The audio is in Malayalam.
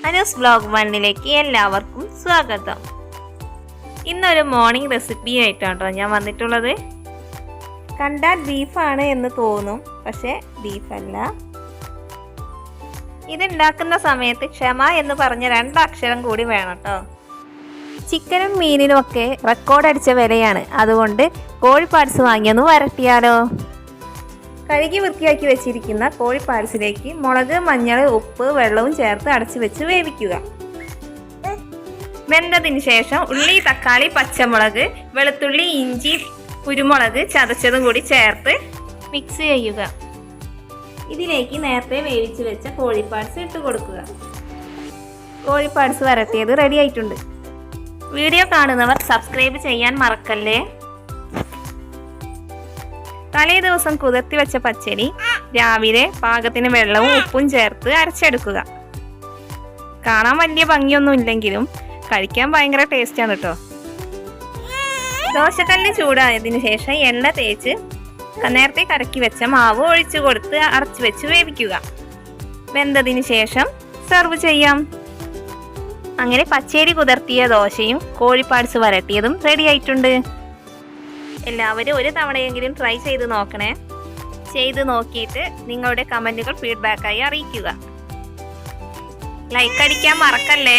അനൂസ് വ്ലോഗ് 1ലേക്ക് എല്ലാവർക്കും സ്വാഗതം. ഇന്നൊരു മോർണിംഗ് റെസിപ്പി ആയിട്ടാണ് ഞാൻ വന്നിട്ടുള്ളത്. കണ്ടാൽ ബീഫാണ് എന്ന് തോന്നും, പക്ഷേ ബീഫല്ല. ഇതുണ്ടാക്കുന്ന സമയത്ത് ക്ഷമ എന്ന് പറഞ്ഞ 2 അക്ഷരം കൂടി വേണം കേട്ടോ. ചിക്കനും മീനിനും ഒക്കെ റെക്കോർഡ് അടിച്ച വിലയാണ്, അതുകൊണ്ട് കോഴി പാർട്സ് വാങ്ങിയൊന്ന് വരട്ടിയാലോ. കഴുകി വൃത്തിയാക്കി വെച്ചിരിക്കുന്ന കോഴി പാർട്സിലേക്ക് മുളക്, മഞ്ഞൾ, ഉപ്പ്, വെള്ളവും ചേർത്ത് അടച്ചു വെച്ച് വേവിക്കുക. വെന്തതിന് ശേഷം ഉള്ളി, തക്കാളി, പച്ചമുളക്, വെളുത്തുള്ളി, ഇഞ്ചി, കുരുമുളക് ചതച്ചതും കൂടി ചേർത്ത് മിക്സ് ചെയ്യുക. ഇതിലേക്ക് നേരത്തെ വേവിച്ച് വെച്ച കോഴി പാർട്സ് ഇട്ട് കൊടുക്കുക. കോഴി പാർട്സ് വരട്ടിയത് റെഡി ആയിട്ടുണ്ട്. വീഡിയോ കാണുന്നവർ സബ്സ്ക്രൈബ് ചെയ്യാൻ മറക്കല്ലേ. തലേ ദിവസം കുതിർത്തി വെച്ച പച്ചരി രാവിലെ പാകത്തിന് വെള്ളവും ഉപ്പും ചേർത്ത് അരച്ചെടുക്കുക. കാണാൻ വലിയ ഭംഗിയൊന്നും ഇല്ലെങ്കിലും കഴിക്കാൻ ഭയങ്കര ടേസ്റ്റാണ് കേട്ടോ. ദോശക്കല്ല് ചൂടായതിനു ശേഷം എണ്ണ തേച്ച് നേരത്തെ കലക്കി വെച്ച മാവ് ഒഴിച്ചു കൊടുത്ത് അടച്ചു വെച്ച് വേവിക്കുക. വെന്തതിന് ശേഷം സെർവ് ചെയ്യാം. അങ്ങനെ പച്ചരി കുതിർത്തിയ ദോശയും കോഴിപ്പാർട്സ് വരട്ടിയതും റെഡി ആയിട്ടുണ്ട്. എല്ലാവരും ഒരു തവണയെങ്കിലും ട്രൈ ചെയ്ത് നോക്കണേ. ചെയ്ത് നോക്കിയിട്ട് നിങ്ങളുടെ കമൻറ്റുകൾ ഫീഡ്ബാക്കായി അറിയിക്കുക. ലൈക്ക് അടിക്കാൻ മറക്കല്ലേ.